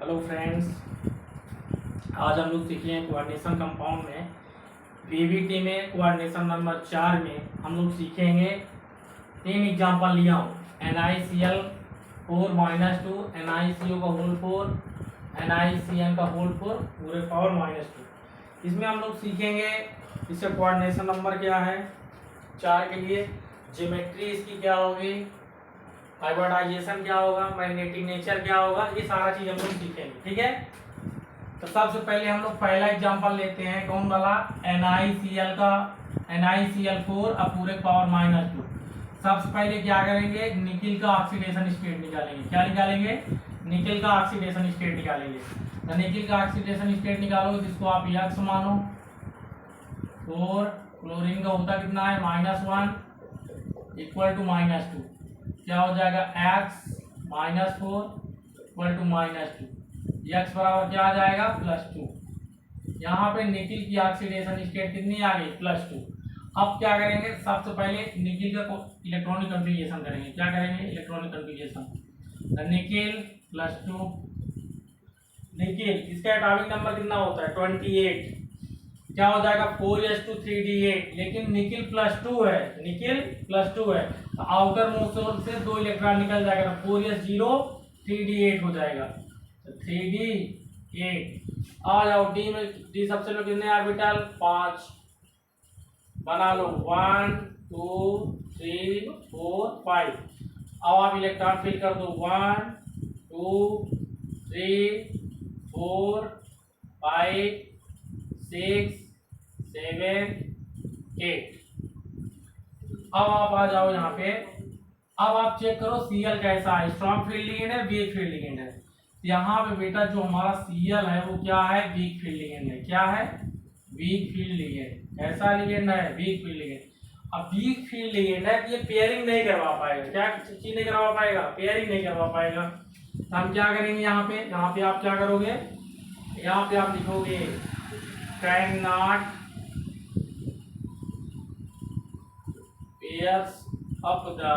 Hello friends, आज हम लोग सीखे हैं कोऑर्डिनेशन कंपाउंड में पीवीटी में कोऑर्डिनेशन नंबर 4 में हम लोग सीखेंगे। 3 एग्जांपल लिया हूँ NiCl4-2, NiCO का होल 4, NiCN का होल 4 पूरे पावर -2। इसमें हम लोग सीखेंगे इसका कोऑर्डिनेशन नंबर क्या है 4 के लिए, ज्योमेट्री इसकी क्या होगी, हाइब्रिडाइजेशन क्या होगा, मैग्नेटिक नेचर क्या होगा, ये सारा चीज हम लोग सीखेंगे। ठीक है, तो सबसे पहले हम लोग पहला एग्जांपल लेते हैं। कौन वाला? NiCl का NiCl4 अब पूरे पावर -2। सबसे पहले क्या करेंगे, निकिल का ऑक्सीडेशन स्टेट निकालेंगे। क्या निकालेंगे? निकिल का ऑक्सीडेशन स्टेट निकालेंगे। तो निकिल का ऑक्सीडेशन स्टेट निकालोगे जिसको आप X मानो। 4 क्लोरीन का होता कितना है -1 इक्वल टू -2, क्या हो जाएगा x -4 इक्वल टू -2, x बराबर क्या आ जाएगा +2। यहाँ पे निकिल की ऑक्सीडेशन स्टेट कितनी आ गई +2। अब क्या करेंगे, सबसे पहले निकिल का इलेक्ट्रॉनिक कन्फिग्रेशन करेंगे। क्या करेंगे? Electronic configuration. निकिल +2, निकिल इसका एटॉमिक नंबर कितना होता है 28, क्या हो जाएगा 4s2 3d8, लेकिन निकिल +2 है, निकिल +2 है तो आउटर मोस्ट से 2 इलेक्ट्रॉन निकल जाएगा तो 4s0 3d8 हो जाएगा। तो 3d8 आ जाओ। डी में डी सबसे लो कितने ऑर्बिटल 5 बना लो 1 2 3 4 5। अब आप इलेक्ट्रॉन फिल कर दो 1 2 3 4 5 6 7 8। अब आप आ जाओ यहाँ पे। अब आप चेक करो Cl कैसा है, स्ट्रॉन्ग फील्ड लिगेंड है, वीक फील्ड लिगेंड है। यहाँ पे बेटा जो हमारा Cl है वो क्या है, वीक फील्ड लिगेंड है। क्या है? Weak field ligand. ऐसा लिगेंड है वीक फील्ड लिगेंड। अब वीक फील्ड लिगेंड है तो ये पेयरिंग नहीं करवा पाएगा। क्या चीज नहीं करवा पाएगा? पेयरिंग नहीं करवा पाएगा। तो हम क्या करेंगे यहाँ पे आप क्या करोगे, यहाँ पे आप लिखोगे can not pairs of the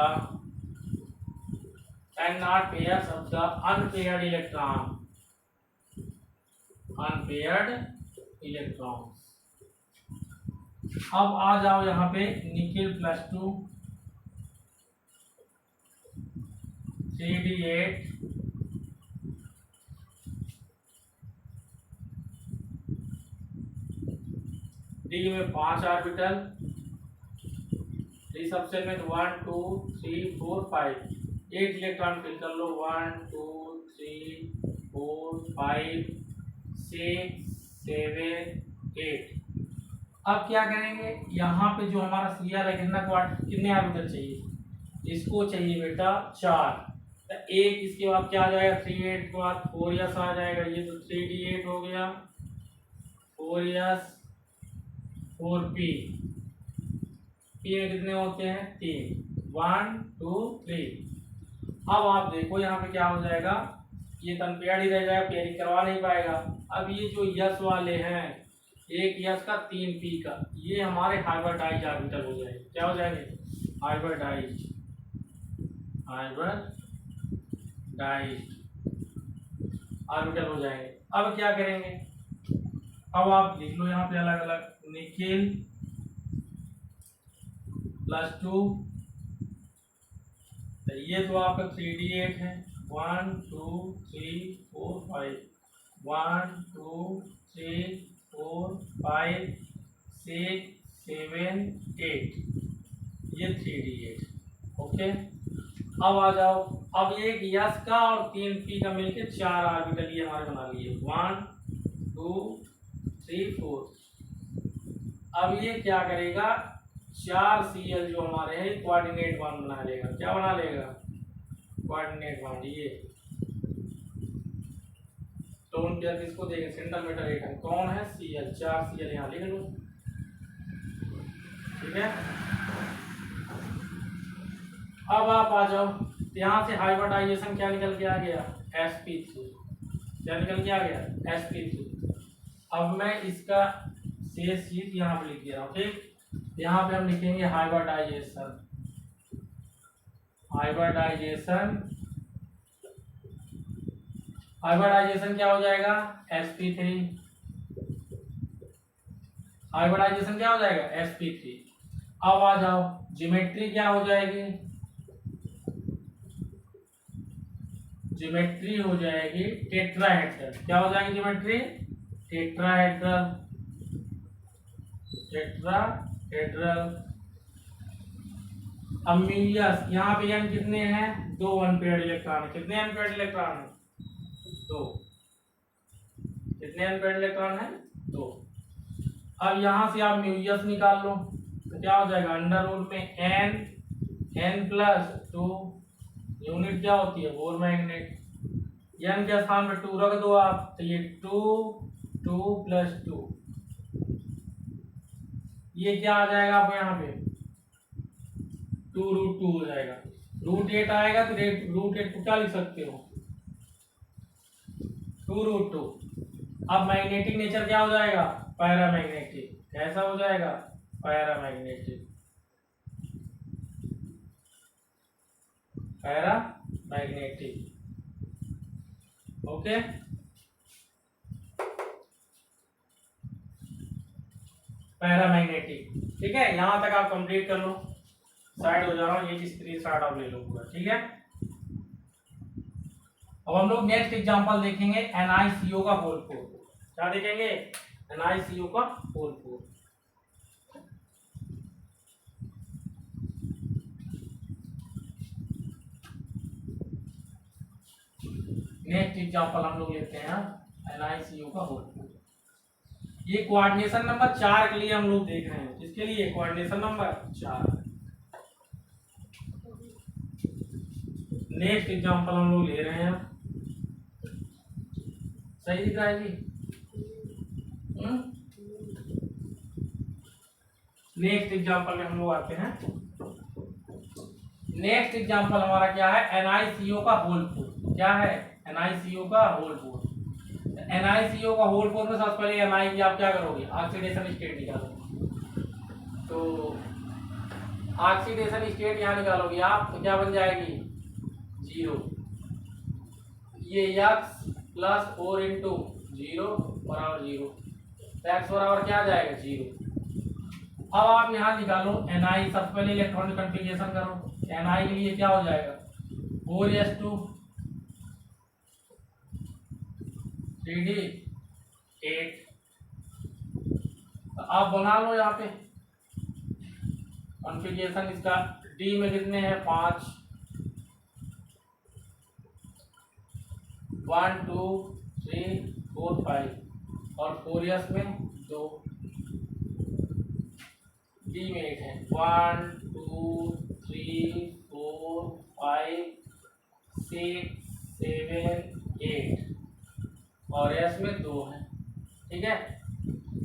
cannot pairs of the unpaired electrons। अब आ जाओ यहाँ पे निकिल +2 3d8 डी में 5 ऑर्बिटल, सबसे में 1 2 3 4 5 8 इलेक्ट्रॉन फिल कर लो 1 2 3 4 5 6 7 8। अब क्या करेंगे, यहाँ पे जो हमारा Cl है कितने ऑर्बिटल चाहिए, इसको चाहिए बेटा 4। तो एक इसके बाद क्या आ जाएगा 3 8 के बाद 4s आ जाएगा, ये तो 3d8 हो गया 4s 4p। पी में कितने होते हैं 3 1 2 3। अब आप देखो यहाँ पे क्या हो जाएगा, ये तो अनपेयर्ड ही रह जाएगा, पेयरिंग करवा नहीं पाएगा। अब ये जो यस वाले हैं, एक यस का 3 पी का, ये हमारे हाइब्रिडाइज ऑर्बिटल हो जाएंगे। क्या हो जाएंगे? हाइब्रिडाइज ऑर्बिटल हो जाएंगे। अब क्या करेंगे, अब आप लिख लो यहाँ पे अलग अलग निकिल +2, तो ये तो आपका 3d8 है 1 2 3 4 5 1 2 3 4 5 6 7 8, ये 3d8। ओके, अब आ जाओ। अब एक यस का और 3 पी का मिलके 4 ऑर्बिटल ये हमारे बना लिए 1 2 3 4। अब ये क्या करेगा, 4 Cl जो हमारे हैं कोऑर्डिनेट 1 बना लेगा। क्या बना लेगा? कोऑर्डिनेट 1। ये तो उन इसको देखें सेंटीमीटर एटम कौन है Cl, 4 Cl यहाँ लिख लो। ठीक है, अब आप आ जाओ, यहाँ से हाइब्रिडाइजेशन क्या निकल के आ गया sp3। क्या निकल के आ गया sp3। अब मैं इसका शेष चीज यहाँ पे लिख दिया हूँ। ठीक, यहाँ पे हम लिखेंगे हाइब्रिडाइजेशन हाइब्रिडाइजेशन क्या हो जाएगा, sp3। हाइब्रिडाइजेशन क्या हो जाएगा, sp3। अब आ जाओ, ज्योमेट्री क्या हो जाएगी, ज्योमेट्री हो जाएगी टेट्राहेड्रल। क्या हो जाएगी ज्योमेट्री, टेट्राहेड्रल। टेट्राहेड्रल। अब म्यूलियस, यहाँ पे n कितने हैं, 2 अनपेयर्ड इलेक्ट्रॉन है। कितने अनपेयर्ड इलेक्ट्रॉन है, 2। कितने अनपेयर्ड इलेक्ट्रॉन है, 2। अब यहाँ से आप म्यूलियस निकाल लो, तो क्या हो जाएगा, अंडर रूट में n+2। यूनिट क्या होती है, बोर मैग्नेट। n के स्थान पर 2 रख दो आप, तो ये 2 2+2, ये क्या आ जाएगा आपको यहाँ पे, 2√2 हो जाएगा। √8 आएगा तो √8 को क्या लिख सकते हो, 2√2। अब मैग्नेटिक नेचर क्या हो जाएगा, पैरामैग्नेटिक। कैसा हो जाएगा, पैरामैग्नेटिक। Paramagnetic, okay. पैरामैग्नेटिक, ठीक है। यहां तक आप कंप्लीट कर लो, साइड हो जा रहा हूँ, ये स्क्रीनशॉट आप ले लो पूरा, ठीक है। अब हम लोग नेक्स्ट एग्जांपल देखेंगे NiCO का होल 4। क्या देखेंगे, NiCO का होल 4। नेक्स्ट एग्जांपल हम लोग लेते हैं NiCO का होल 4। ये कोऑर्डिनेशन नंबर 4 के लिए हम लोग देख रहे हैं। किसके लिए, कोऑर्डिनेशन नंबर 4। नेक्स्ट एग्जांपल हम लोग ले रहे हैं, सही दिख रहा है जी। नेक्स्ट एग्जांपल में हम लोग आते हैं। नेक्स्ट एग्जांपल हमारा क्या है, NiCO का होल 4। क्या है, NiCO का होल 4। NiCO का होल 4 में सबसे पहले Ni की आप क्या करोगे, ऑक्सीडेशन स्टेट निकालोगे। तो ऑक्सीडेशन स्टेट यहाँ निकालोगे आप, तो क्या बन जाएगी, 0। ये x+4 × 0 बराबर 0, तो x बराबर क्या आ जाएगा, 0। अब आप यहाँ निकालो Ni, सबसे पहले इलेक्ट्रॉनिक कन्फिग्रेशन करो। Ni के लिए क्या हो जाएगा, 4s2 3d 8। तो आप बना लो यहाँ पे कॉन्फ़िगरेशन इसका। D में कितने हैं, 5, 1 2 3 4 5, और 4s में 2, D में 8 है, 1 2 3 4 5 6 7 8, और s में 2 है, ठीक है।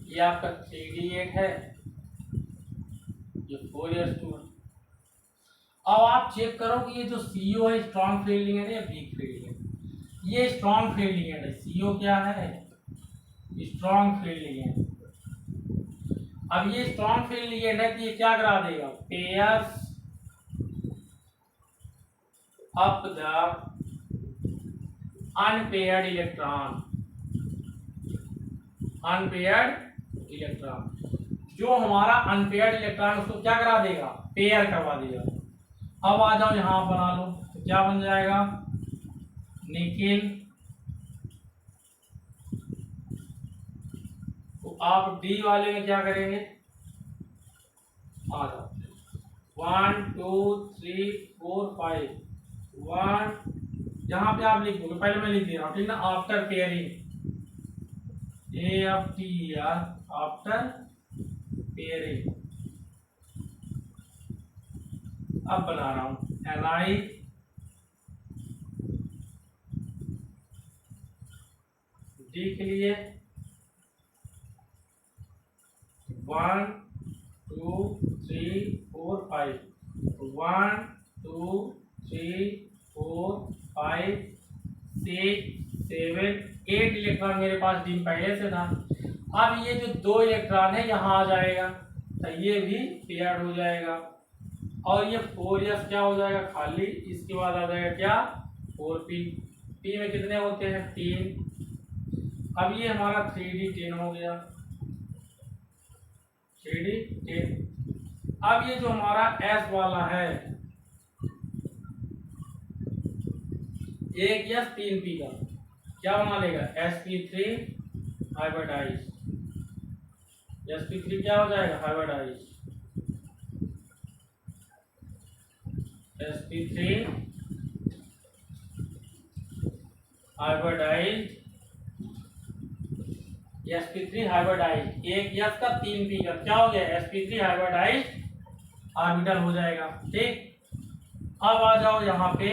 ये आपका 3d8 है, ये 4s2 है। अब आप चेक करो कि ये जो CO है स्ट्रॉन्ग फील्ड लिगेंड है या वीक फील्ड लिगेंड। ये स्ट्रॉन्ग फील्ड लिगेंड है, CO क्या है, स्ट्रॉन्ग फील्ड लिगेंड। अब ये स्ट्रॉन्ग फील्ड लिगेंड है, तो ये क्या करा देगा, pairs up the unpaired electron. Unpaired electron, जो हमारा अनपेयर्ड इलेक्ट्रॉन उसको क्या करा देगा, पेयर करवा देगा। अब आ जाओ यहाँ बना लो, तो क्या बन जाएगा, निकिल। तो आप डी वाले में क्या करेंगे, आ जाओ 1 2 3 4 5 1, यहाँ पे आप लिख दोगे, पहले मैं लिख दे रहा हूँ, ठीक ना। After pairing, AFTER, after pairing. अब बना रहा हूं Ni D के लिए 1 2 3 4 5, 1 2 3 4 5 6 7 8 इलेक्ट्रॉन मेरे पास डी पहले से था। अब ये जो 2 इलेक्ट्रॉन है यहाँ आ जाएगा, तो ये भी पेयर्ड हो जाएगा, और ये 4s क्या हो जाएगा खाली। इसके बाद आ जाएगा क्या, 4p। पी में कितने होते हैं 3। अब ये हमारा 3D10 हो गया, 3D10। अब ये जो हमारा S वाला है, एक या 3P का क्या बना लेगा, sp3 हाइब्रिडाइज। sp3 क्या हो जाएगा, hybridize. sp3 hybridize, sp3 hybridize, एक यस का 3P का क्या हो गया, sp3 हाइब्रिडाइज ऑर्बिटल हो जाएगा। ठीक, अब आ जाओ यहाँ पे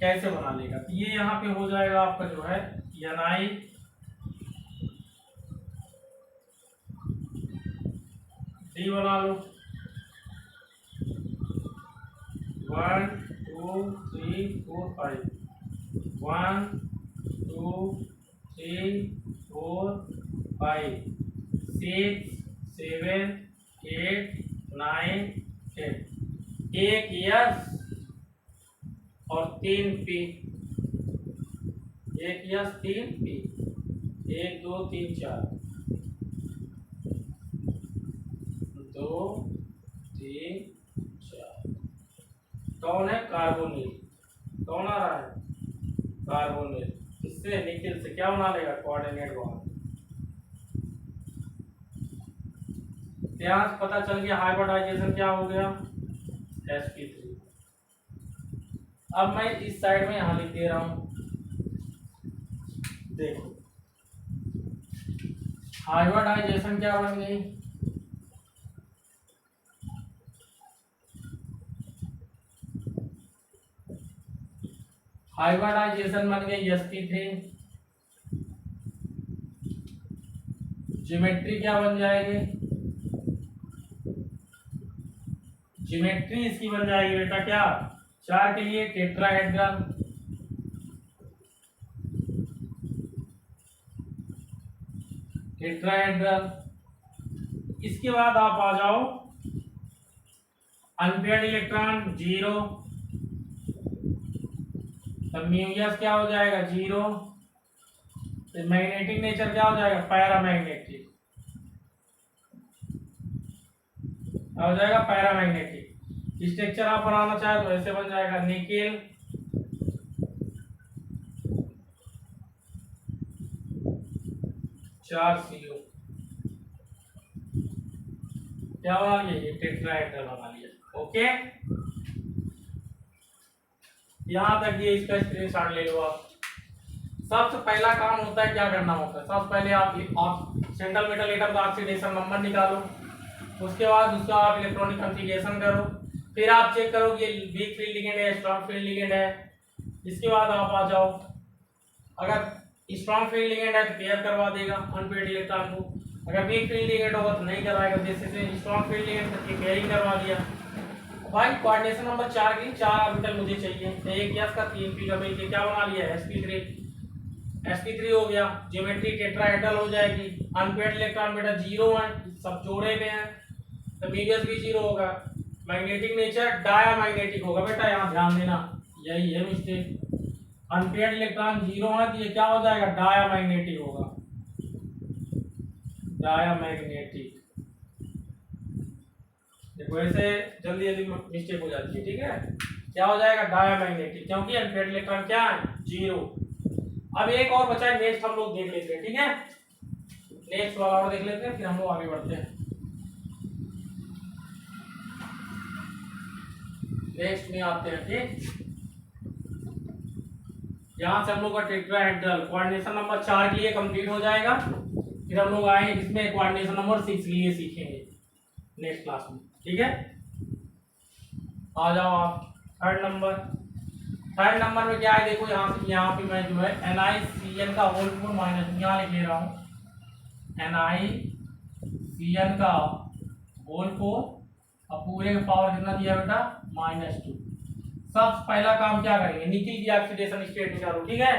कैसे बना लेगा। तो ये यहाँ पे हो जाएगा आपका जो है Ni डी बना लो, 1 2 3 4 5, 1 2 3 4 5 6 7 8 9 10, एक यस और 3P, एक यस 3P, 1 2 3 4, 2 3 4। कौन है, कार्बोनिल। कौन आ रहा है, कार्बोनिल। इससे निकिल से क्या बना लेगा, कोऑर्डिनेट बॉन्ड। ध्यान से पता चल गया हाइब्रिडाइजेशन क्या हो गया, sp3। अब मैं इस साइड में यहां लिख दे रहा हूं, देखो हाइब्रिडाइजेशन क्या बन गई, हाइब्रिडाइजेशन बन गई sp3। ज्योमेट्री क्या बन जाएगी, ज्योमेट्री इसकी बन जाएगी बेटा क्या, 4 के लिए टेट्राहेड्रल, टेट्राहेड्रल। इसके बाद आप आ जाओ अनपेयर्ड इलेक्ट्रॉन 0, तब म्यूयस क्या हो जाएगा 0। तो मैग्नेटिक नेचर क्या हो जाएगा, पैरामैग्नेटिक हो जाएगा, पैरामैग्नेटिक। स्ट्रक्चर आप बनाना चाहे तो ऐसे बन जाएगा, निकेल 4CO, क्या बना लिया, ये टेट्राहेड्रल बना लिया। ओके, यहां तक ये इसका स्क्रीनशॉट ले लो आप। सबसे पहला काम होता है, क्या करना होता है, सबसे पहले आप सेंट्रल मेटल एटम का ऑक्सीडेशन नंबर निकालो, उसके बाद उसका आप इलेक्ट्रॉनिक कॉन्फ़िगरेशन करो, फिर आप चेक करो कि वीक फील्ड लिगेंड है, स्ट्रॉन्ग फील्ड लिगेंड है। इसके बाद आप आ जाओ, अगर स्ट्रॉन्ग फील्ड लिगेंड है तो पेयर करवा देगा अनपेयर्ड इलेक्ट्रॉन को, अगर वीक फील्ड लिगेंड होगा तो नहीं कराएगा। जैसे स्ट्रॉन्ग फील्ड लिगेंड करके पेयरिंग करवा दिया। भाई कोऑर्डिनेशन नंबर 4 की 4 ऑर्बिटल मुझे चाहिए, एक यस का 3P का मिलके क्या बना लिया, sp3 हो गया। ज्योमेट्री टेट्राहेड्रल हो जाएगी। अनपेयर्ड इलेक्ट्रॉन बेटा 0 है, सब जोड़े में है तो मीडियस भी 0 होगा। मैग्नेटिक नेचर डायामैग्नेटिक होगा बेटा, यहाँ ध्यान देना, यही है मिस्टेक। अनपेयर्ड इलेक्ट्रॉन 0 है तो ये क्या हो जाएगा, डायामैग्नेटिक होगा, डायामैग्नेटिक। देखो ऐसे जल्दी जल्दी मिस्टेक हो जाती है, ठीक है। क्या हो जाएगा, डायामैग्नेटिक, क्योंकि अनपेयर्ड इलेक्ट्रॉन क्या है, 0। अब एक और बचा है, नेक्स्ट हम लोग देख लेते हैं, ठीक है। नेक्स्ट वाला और देख लेते हैं, फिर हम लोग आगे बढ़ते हैं। नेक्स्ट में आते हैं, ठीक। यहां से हम लोग का टेट्राहेड्रल कोऑर्डिनेशन नंबर 4 के लिए कंप्लीट हो जाएगा। फिर हम लोग आए इसमें कोऑर्डिनेशन नंबर 6 के लिए सीखेंगे नेक्स्ट क्लास में, ठीक है। आ जाओ आप थर्ड नंबर में क्या है, देखो यहाँ पे मैं जो है NiCN का होल 4 माइनस यहाँ लिख ले रहा हूँ, NiCN का होल 4 और पूरे का पावर कितना दिया बेटा, -2। सबसे पहला काम क्या करेंगे, निकिल की ऑक्सीडेशन स्टेट निकालो, ठीक है।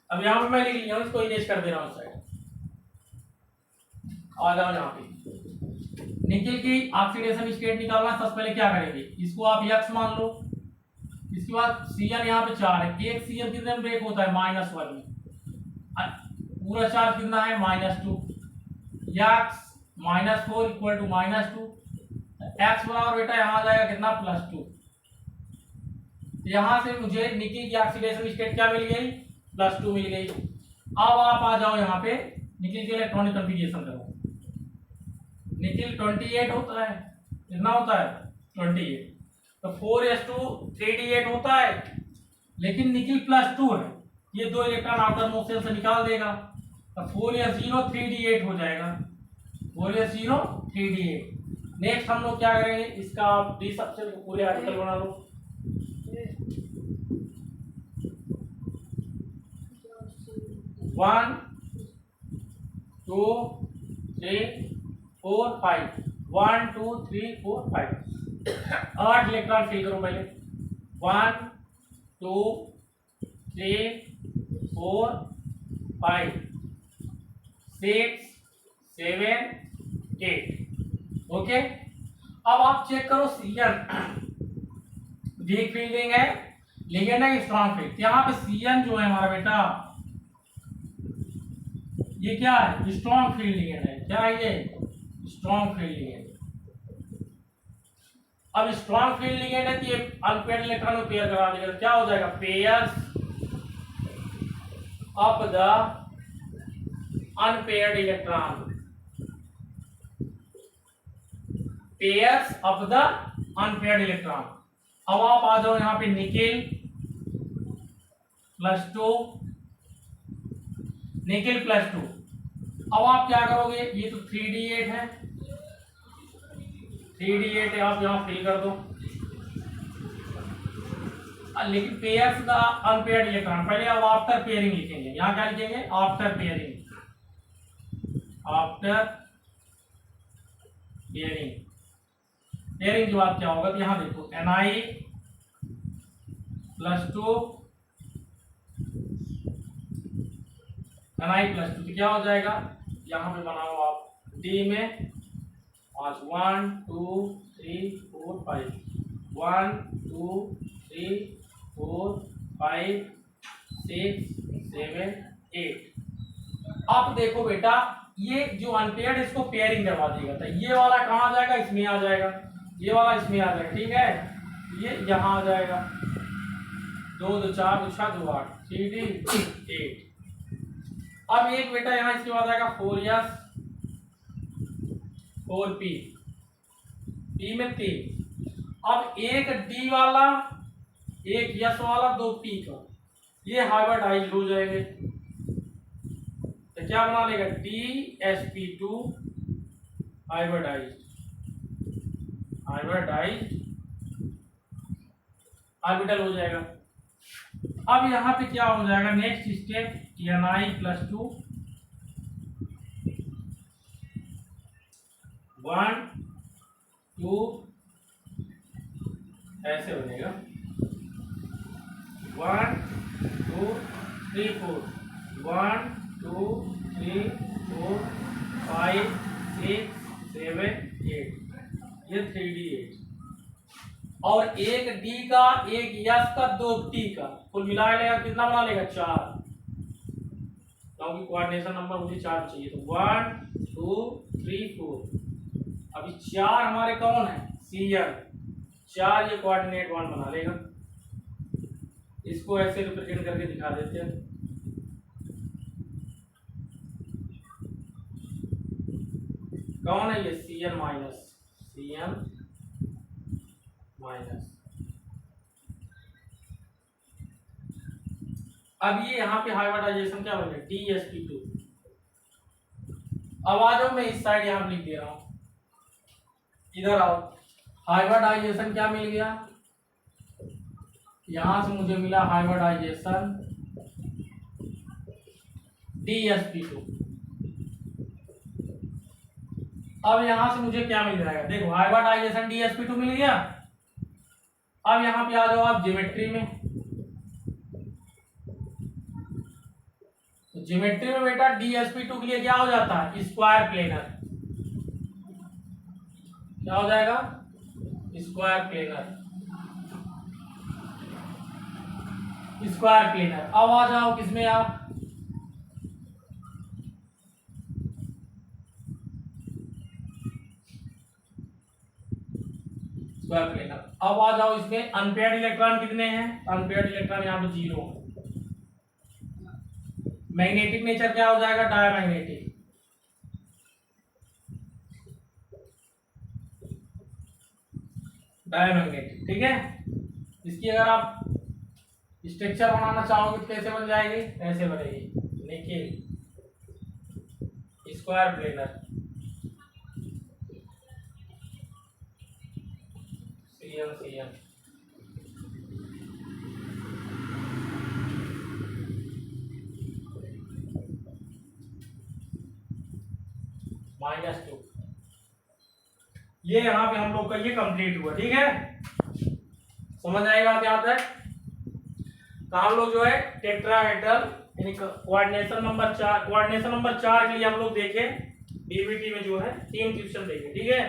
अब यहाँ पे मैं लिख लिया हूँ, इसको इरेज कर दे रहा हूँ साइड। आ जाओ यहाँ पे, निकिल की ऑक्सीडेशन स्टेट निकालना। सबसे पहले क्या करेंगे, इसको आप यक्स मान लो, इसके बाद Cn यहाँ पे 4 है, एक Cn कितने में ब्रेक होता है, -1 में, पूरा चार्ज कितना है, -2, या -4 इक्वल टू -2, एक्स बराबर बेटा यहाँ आ जाएगा कितना, +2। यहां से मुझे निकिल की ऑक्सीडेशन स्टेट क्या मिल गई, +2 मिल गई। अब आप आ जाओ यहाँ पे निकिल के इलेक्ट्रॉनिक कॉन्फ़िगरेशन करो। निकिल 28 होता है, कितना होता है, 28, तो 4s2 3d8 होता है, लेकिन निकिल +2 है, ये 2 इलेक्ट्रॉन आउटर मोशन से निकाल देगा, तो 4s0 3d8 हो जाएगा, 4s0 3d8। नेक्स्ट हम लोग क्या करेंगे, इसका आप डी सबसे पूरे आर्टिकल बना लो। वन 2 3 4 5, 1 2 3 4 5, 8 इलेक्ट्रॉन फिल करो पहले, 1 2 3 4 5 6 7 8। ओके, अब आप चेक करो Cn वीक फील्डिंग है, लिगेंड है स्ट्रॉन्ग फील्ड। यहाँ पे Cn जो है हमारा बेटा, ये क्या है, स्ट्रॉन्ग फील्ड लिगेंड है। क्या है ये, स्ट्रॉन्ग फील्ड लिगेंड। अब स्ट्रॉन्ग फील्ड लिगेंड है तो ये अनपेयर्ड इलेक्ट्रॉन को पेयर करा देगा, क्या हो जाएगा, pairs of the unpaired electron, pairs of the unpaired electron. अब आप आ जाओ यहाँ पे निकिल +2, निकिल +2। अब आप क्या करोगे, ये तो 3d8 है, 3d8 है, आप यहाँ फिल कर दो, लेकिन पेयर्स द अनपेयर्ड इलेक्ट्रॉन, पहले अब आफ्टर पेयरिंग लिखेंगे, यहाँ क्या लिखेंगे, after pairing, after pairing. Pairing के बाद क्या होगा, तो यहाँ देखो Ni +2, Ni +2, तो क्या हो जाएगा, यहाँ पे बनाओ आप D में 1 2 3 4 5, 1 2 3 4 5 6 7 8। अब देखो बेटा, ये जो अनपेयर्ड इसको पेयरिंग करवा देगा, तो ये वाला कहाँ आ जाएगा, इसमें आ जाएगा, ये वाला इसमें आ जाएगा, ठीक है, ये यहाँ आ जाएगा, 2 2 4 2 6 2 8, 3d 8। अब एक बेटा यहाँ इसके बाद आएगा 4s 4p, p में 3। अब एक d वाला, एक s वाला, 2 p का, ये हाइब्रिडाइज हो जाएंगे, तो क्या बना लेगा, dsp2 हाइब्रिडाइज्ड, हाइब्रिडाइज्ड ऑर्बिटल हो जाएगा। अब यहाँ पे क्या हो जाएगा, नेक्स्ट स्टेप Ni +2, 1 2 ऐसे बनेगा, 1 2 3 4, 1 2 3 4 5 6 7 8, ये 3d8। और एक D का, एक S का, 2 T का, कुल मिला लेगा कितना बना लेगा, 4, क्योंकि कोऑर्डिनेशन नंबर मुझे 4 चाहिए, तो 1 2 3 4। अभी 4 हमारे कौन है, Cn, 4 ये कोऑर्डिनेट 1 बना लेगा। इसको ऐसे रिप्रेजेंट करके दिखा देते हैं, कौन है ये, Cn माइनस, Cn माइनस। अब ये यहाँ पे हाइब्रिडाइजेशन क्या बनेगा, dsp2। अब आ जाओ, मैं इस साइड यहाँ लिख दे रहा हूं, इधर आओ, हाइब्रिडाइजेशन क्या मिल गया, यहां से मुझे मिला हाइब्रिडाइजेशन dsp2। अब यहां से मुझे क्या मिल जाएगा, देखो हाइब्रिडाइजेशन dsp2 मिल गया। अब यहां पे आ जाओ आप ज्योमेट्री में, तो ज्योमेट्री में बेटा dsp2 के लिए क्या हो जाता है, स्क्वायर प्लेनर, क्या हो जाएगा, स्क्वायर प्लेनर। Square planar. अब आ जाओ किसमें आप, स्क्वायर प्लेनर। अब आ जाओ इसमें अनपेयर्ड इलेक्ट्रॉन कितने हैं, अनपेयर्ड इलेक्ट्रॉन यहाँ पे 0। मैग्नेटिक नेचर क्या हो जाएगा, डायमैग्नेटिक। डायमैग्नेटिक, ठीक है। इसकी अगर आप स्ट्रक्चर बनाना चाहोगे तो कैसे बन जाएगी, ऐसे बनेगी, देखिए स्क्वायर प्लेनर, CN CN -2। ये यहाँ पे हम लोग का ये कंप्लीट हुआ, ठीक है, समझ आएगा आप यहाँ तक। तो हम लोग जो है टेट्राहेड्रल यानी कोऑर्डिनेशन नंबर 4, कोऑर्डिनेशन नंबर 4 के लिए हम लोग देखे डीबीटी में जो है 3 क्वेश्चन देखे, ठीक है,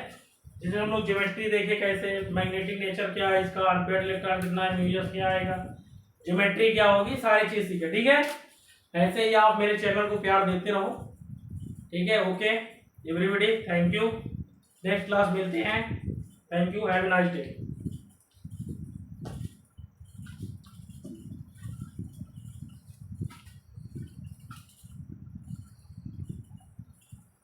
जिसमें हम लोग ज्योमेट्री देखे, कैसे मैग्नेटिक नेचर क्या है इसका, अनपेयर्ड इलेक्ट्रॉन कितना है, न्यूक्लियस क्या आएगा, ज्योमेट्री क्या होगी, सारी चीज सीखे, ठीक है। ऐसे ही आप मेरे चैनल को प्यार देते रहो, ठीक है। Okay everybody, thank you, next class मिलते हैं, thank you, have a nice day.